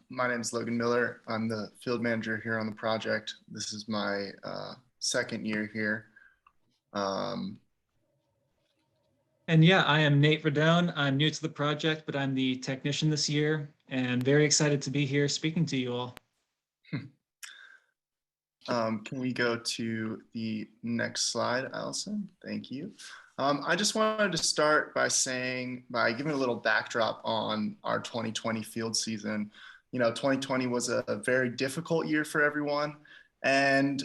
My name is Logan Miller. I'm the field manager here on the project. This is my second year here. And yeah, I am Nate Verdone. I'm new to the project, but I'm the technician this year and very excited to be here speaking to you all. Can we go to the next slide, Allison? Thank you. I just wanted to start by giving a little backdrop on our 2020 field season. 2020 was a very difficult year for everyone, and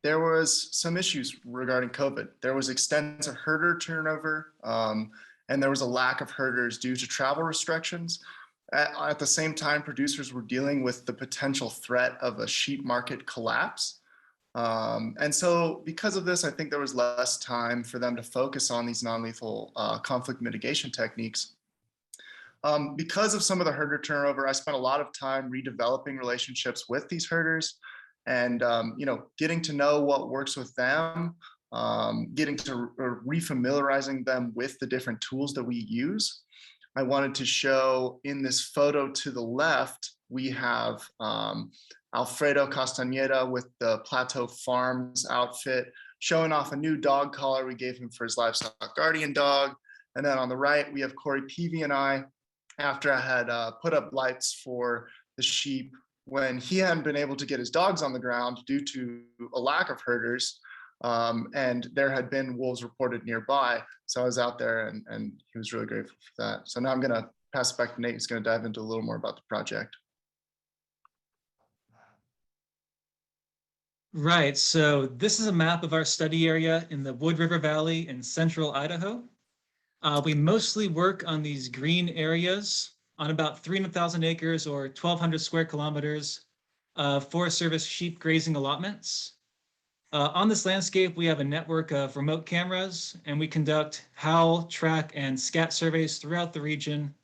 there was some issues regarding COVID. There was extensive herder turnover, and there was a lack of herders due to travel restrictions. At the same time, producers were dealing with the potential threat of a sheep market collapse. And so because of this, I think there was less time for them to focus on these non-lethal conflict mitigation techniques. Because of some of the herder turnover, I spent a lot of time redeveloping relationships with these herders and getting to know what works with them, getting to refamiliarizing them with the different tools that we use. I wanted to show in this photo to the left, we have Alfredo Castañeda with the Plateau Farms outfit, showing off a new dog collar we gave him for his livestock guardian dog. And then on the right, we have Corey Peavy and I, after I had put up lights for the sheep when he hadn't been able to get his dogs on the ground due to a lack of herders. And there had been wolves reported nearby. So I was out there and he was really grateful for that. So now I'm gonna pass it back to Nate. He's gonna dive into a little more about the project. Right, so this is a map of our study area in the Wood River Valley in central Idaho. We mostly work on these green areas on about 300,000 acres or 1,200 square kilometers of Forest Service sheep grazing allotments. On this landscape, we have a network of remote cameras, and we conduct howl, track, and scat surveys throughout the region,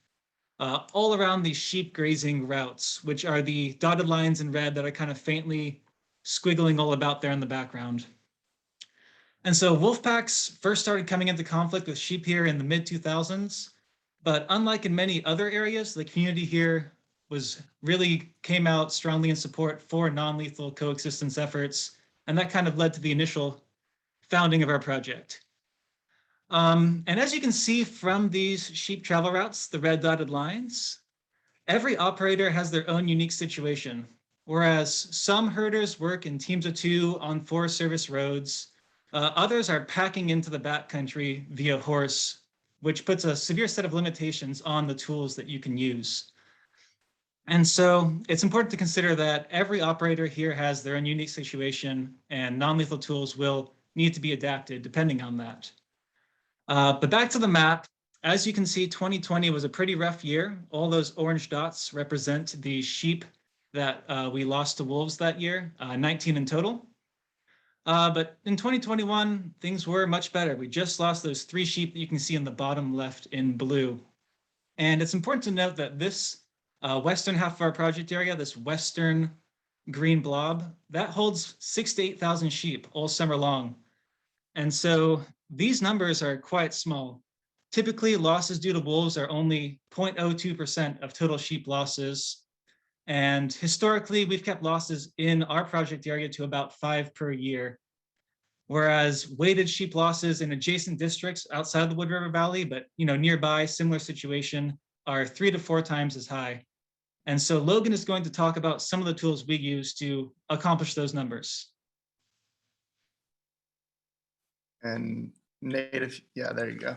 all around these sheep grazing routes, which are the dotted lines in red that are kind of faintly squiggling all about there in the background. And so wolf packs first started coming into conflict with sheep here in the mid-2000s, but unlike in many other areas, the community here really came out strongly in support for non-lethal coexistence efforts, and that kind of led to the initial founding of our project. And as you can see from these sheep travel routes, the red dotted lines, every operator has their own unique situation. Whereas some herders work in teams of 2 on Forest Service roads, others are packing into the backcountry via horse, which puts a severe set of limitations on the tools that you can use. And so it's important to consider that every operator here has their own unique situation, and non-lethal tools will need to be adapted depending on that. But back to the map, as you can see, 2020 was a pretty rough year. All those orange dots represent the sheep that we lost to wolves that year, 19 in total. But in 2021, things were much better. We just lost those 3 sheep that you can see in the bottom left in blue. And it's important to note that this western half of our project area, this western green blob, that holds 6,000 to 8,000 sheep all summer long. And so these numbers are quite small. Typically, losses due to wolves are only 0.02% of total sheep losses. And historically, we've kept losses in our project area to about 5 per year, whereas weighted sheep losses in adjacent districts outside the Wood River Valley, but nearby, similar situation, are 3 to 4 times as high. And so Logan is going to talk about some of the tools we use to accomplish those numbers. And Nate, yeah, there you go.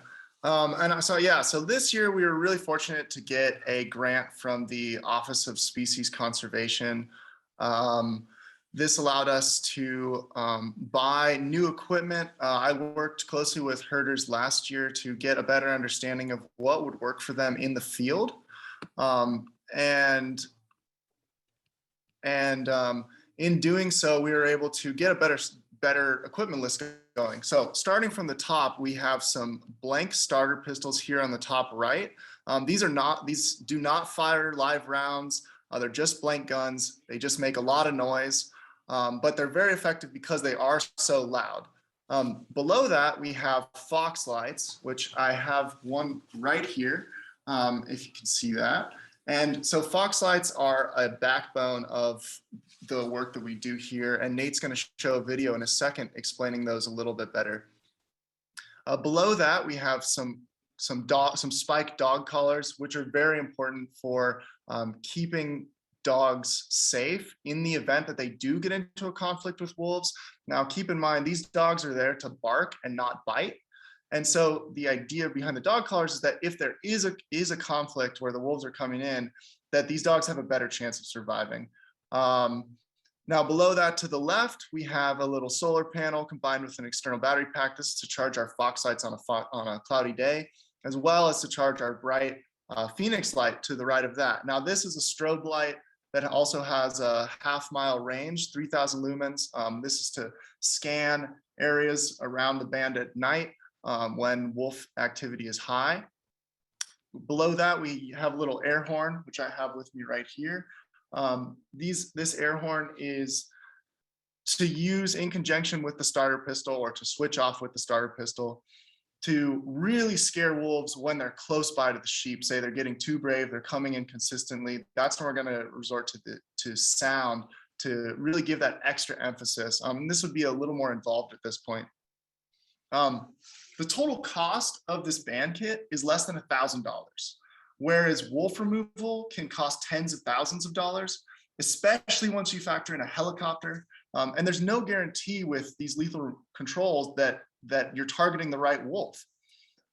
So this year we were really fortunate to get a grant from the Office of Species Conservation. This allowed us to buy new equipment. I worked closely with herders last year to get a better understanding of what would work for them in the field. In doing so, we were able to get a better equipment list going. So starting from the top, we have some blank starter pistols here on the top right. These do not fire live rounds. They're just blank guns. They just make a lot of noise, but they're very effective because they are so loud. Below that, we have Fox lights, which I have one right here, if you can see that. And so fox lights are a backbone of the work that we do here. And Nate's going to show a video in a second explaining those a little bit better. Below that, we have some spike dog collars, which are very important for keeping dogs safe in the event that they do get into a conflict with wolves. Now, keep in mind, these dogs are there to bark and not bite. And so the idea behind the dog collars is that if there is a conflict where the wolves are coming in, that these dogs have a better chance of surviving. Now below that to the left, we have a little solar panel combined with an external battery pack. This is to charge our fox lights on a cloudy day, as well as to charge our bright Phoenix light to the right of that. Now this is a strobe light that also has a half-mile range, 3,000 lumens. This is to scan areas around the band at night when wolf activity is high. Below that, we have a little air horn, which I have with me right here. This air horn is to use in conjunction with the starter pistol or to switch off with the starter pistol to really scare wolves when they're close by to the sheep. Say they're getting too brave, they're coming in consistently. That's when we're going to resort to sound to really give that extra emphasis. This would be a little more involved at this point. The total cost of this band kit is less than $1,000, whereas wolf removal can cost tens of thousands of dollars, especially once you factor in a helicopter. And there's no guarantee with these lethal controls that you're targeting the right wolf.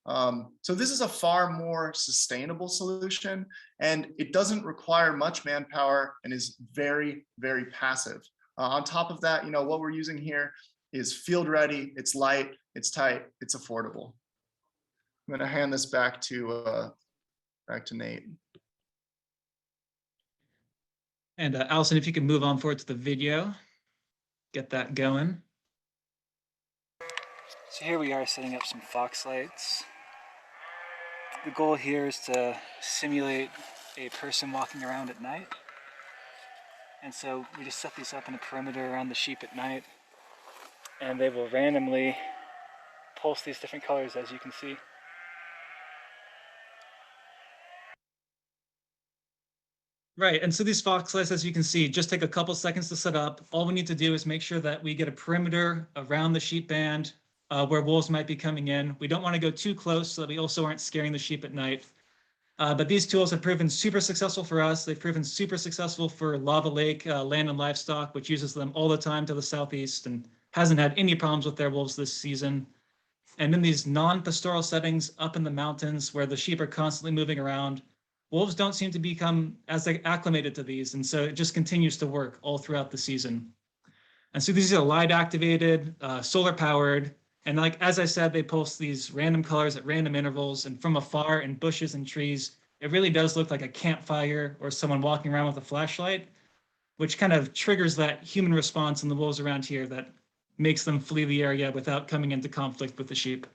So this is a far more sustainable solution, and it doesn't require much manpower and is very, very passive. On top of that, what we're using here is field ready, it's light, it's tight, it's affordable. I'm gonna hand this back to Nate. And Allison, if you can move on forward to the video, get that going. So here we are setting up some fox lights. The goal here is to simulate a person walking around at night. And so we just set these up in a perimeter around the sheep at night, and they will randomly pulse these different colors, as you can see. Right, and so these fox lights, as you can see, just take a couple seconds to set up. All we need to do is make sure that we get a perimeter around the sheep band where wolves might be coming in. We don't want to go too close so that we also aren't scaring the sheep at night. But these tools have proven super successful for us. They've proven super successful for Lava Lake Land and Livestock, which uses them all the time to the southeast and hasn't had any problems with their wolves this season. And in these non-pastoral settings up in the mountains where the sheep are constantly moving around, wolves don't seem to become as acclimated to these. And so it just continues to work all throughout the season. And so these are light activated, solar powered. And like, as I said, they pulse these random colors at random intervals, and from afar in bushes and trees, it really does look like a campfire or someone walking around with a flashlight, which kind of triggers that human response in the wolves around here that makes them flee the area without coming into conflict with the sheep.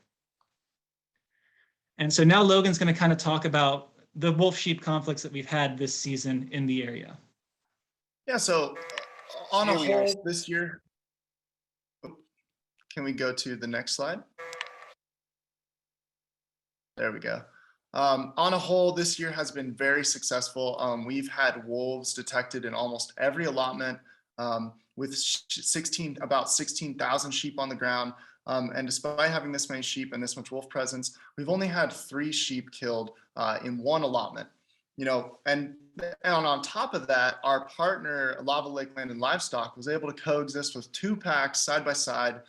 And so now Logan's going to kind of talk about the wolf-sheep conflicts that we've had this season in the area. Yeah, so on a whole this year, can we go to the next slide? There we go. On a whole, this year has been very successful. We've had wolves detected in almost every allotment with about 16,000 sheep on the ground. And despite having this many sheep and this much wolf presence, we've only had 3 sheep killed in one allotment. And on top of that, our partner, Lava Lake Land and Livestock, was able to coexist with 2 packs side by side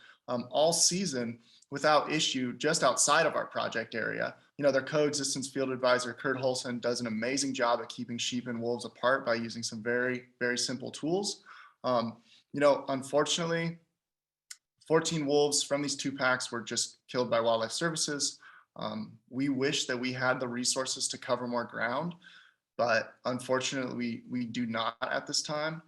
all season without issue just outside of our project area. Their coexistence field advisor, Kurt Holson, does an amazing job at keeping sheep and wolves apart by using some very, very simple tools. Unfortunately, 14 wolves from these 2 packs were just killed by Wildlife Services. We wish that we had the resources to cover more ground, but unfortunately we do not at this time.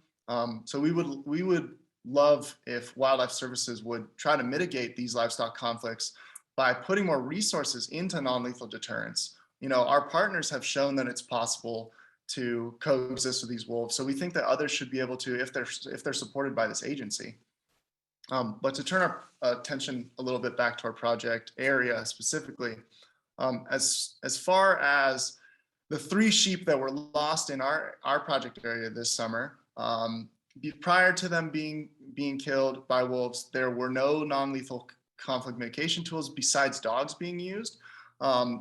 So we would love if Wildlife Services would try to mitigate these livestock conflicts by putting more resources into non-lethal deterrence. Our partners have shown that it's possible to coexist with these wolves, so we think that others should be able to if they're supported by this agency. But to turn our attention a little bit back to our project area specifically, as far as the 3 sheep that were lost in our project area this summer, prior to them being killed by wolves, there were no non-lethal conflict mitigation tools besides dogs being used.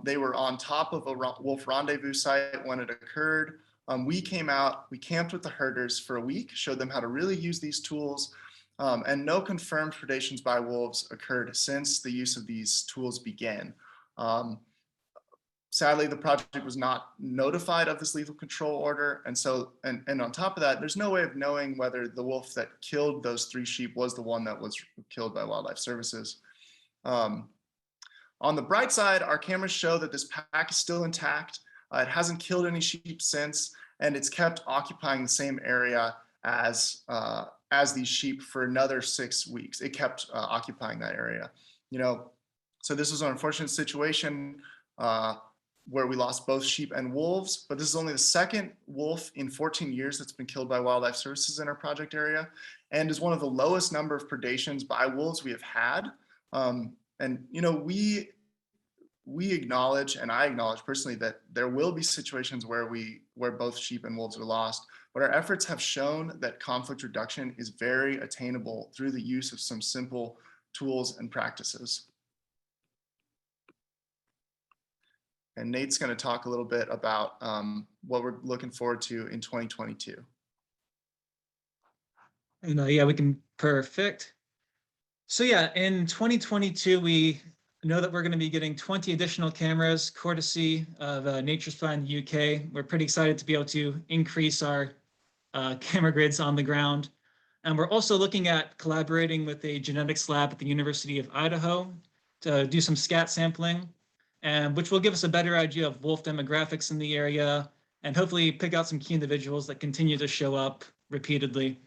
They were on top of a wolf rendezvous site when it occurred. We came out, we camped with the herders for a week, showed them how to really use these tools, and no confirmed predations by wolves occurred since the use of these tools began. Sadly, the project was not notified of this lethal control order. And so, and on top of that, there's no way of knowing whether the wolf that killed those 3 sheep was the one that was killed by Wildlife Services. On the bright side, our cameras show that this pack is still intact. It hasn't killed any sheep since, and it's kept occupying the same area as these sheep for another 6 weeks. It kept occupying that area. So this was an unfortunate situation where we lost both sheep and wolves, but this is only the 2nd wolf in 14 years that's been killed by Wildlife Services in our project area, and is one of the lowest number of predations by wolves we have had. And we acknowledge, and I acknowledge personally, that there will be situations where both sheep and wolves are lost, but our efforts have shown that conflict reduction is very attainable through the use of some simple tools and practices. And Nate's going to talk a little bit about what we're looking forward to in 2022. Yeah, we can, perfect. So yeah, in 2022, we know that we're going to be getting 20 additional cameras courtesy of Nature's Fund UK. We're pretty excited to be able to increase our camera grids on the ground. And we're also looking at collaborating with a genetics lab at the University of Idaho to do some scat sampling, and which will give us a better idea of wolf demographics in the area and hopefully pick out some key individuals that continue to show up repeatedly.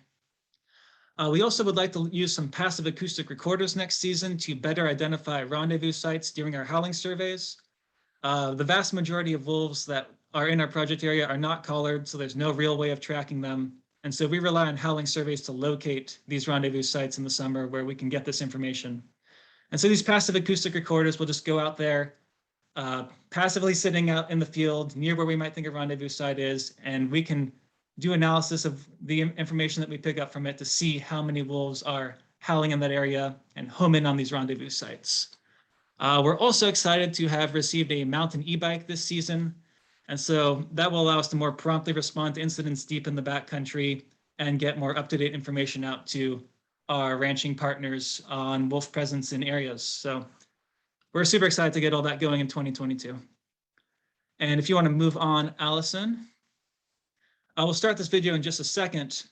We also would like to use some passive acoustic recorders next season to better identify rendezvous sites during our howling surveys. The vast majority of wolves that are in our project area are not collared, so there's no real way of tracking them. And so we rely on howling surveys to locate these rendezvous sites in the summer where we can get this information. And so these passive acoustic recorders will just go out there, passively sitting out in the field near where we might think a rendezvous site is, and we can do analysis of the information that we pick up from it to see how many wolves are howling in that area and home in on these rendezvous sites. We're also excited to have received a mountain e-bike this season, and so that will allow us to more promptly respond to incidents deep in the backcountry and get more up-to-date information out to our ranching partners on wolf presence in areas. So we're super excited to get all that going in 2022. And if you want to move on, Allison, I will start this video in just a second.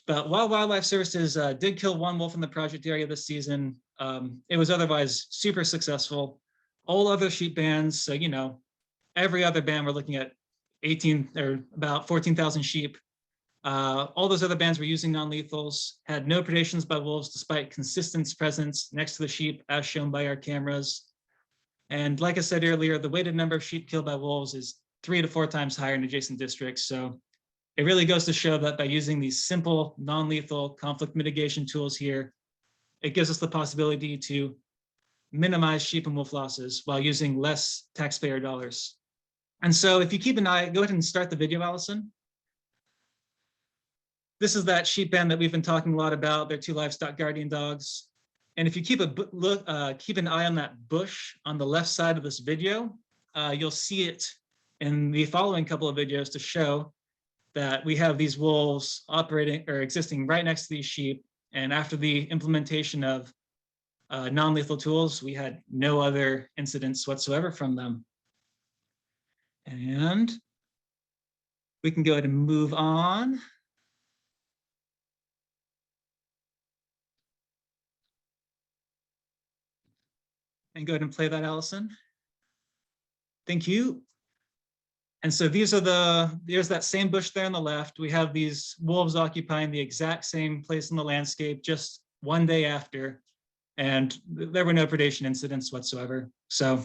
But while Wildlife Services did kill 1 wolf in the project area this season, it was otherwise super successful. All other sheep bands, so every other band, we're looking at 18 or about 14,000 sheep. All those other bands were using non-lethals, had no predations by wolves despite consistent presence next to the sheep as shown by our cameras. And like I said earlier, the weighted number of sheep killed by wolves is 3 to 4 times higher in adjacent districts. So it really goes to show that by using these simple non-lethal conflict mitigation tools here, it gives us the possibility to minimize sheep and wolf losses while using less taxpayer dollars. And so if you keep an eye, go ahead and start the video, Allison. This is that sheep band that we've been talking a lot about. They're 2 livestock guardian dogs. And if you keep an eye on that bush on the left side of this video, you'll see it in the following couple of videos to show that we have these wolves operating or existing right next to these sheep. And after the implementation of non-lethal tools, we had no other incidents whatsoever from them. And we can go ahead and move on. And go ahead and play that, Allison. Thank you. And so there's that same bush there on the left. We have these wolves occupying the exact same place in the landscape just 1 day after, and there were no predation incidents whatsoever. So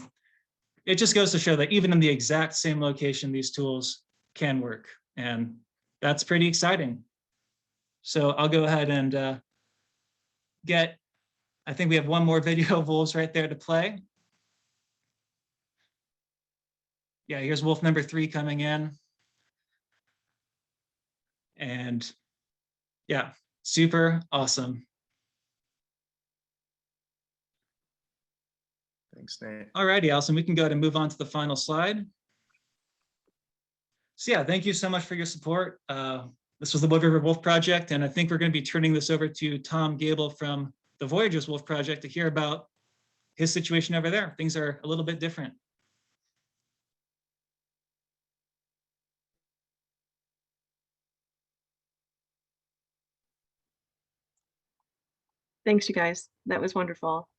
it just goes to show that even in the exact same location, these tools can work, and that's pretty exciting. So I'll go ahead and I think we have 1 more video of wolves right there to play. yeah, here's wolf number 3 coming in. And yeah, super awesome. Thanks, Nate. Alrighty, Allison, we can go ahead and move on to the final slide. So yeah, thank you so much for your support. This was the Wood River Wolf Project, and I think we're going to be turning this over to Tom Gable from the Voyagers Wolf Project to hear about his situation over there. Things are a little bit different. Thanks, you guys. That was wonderful.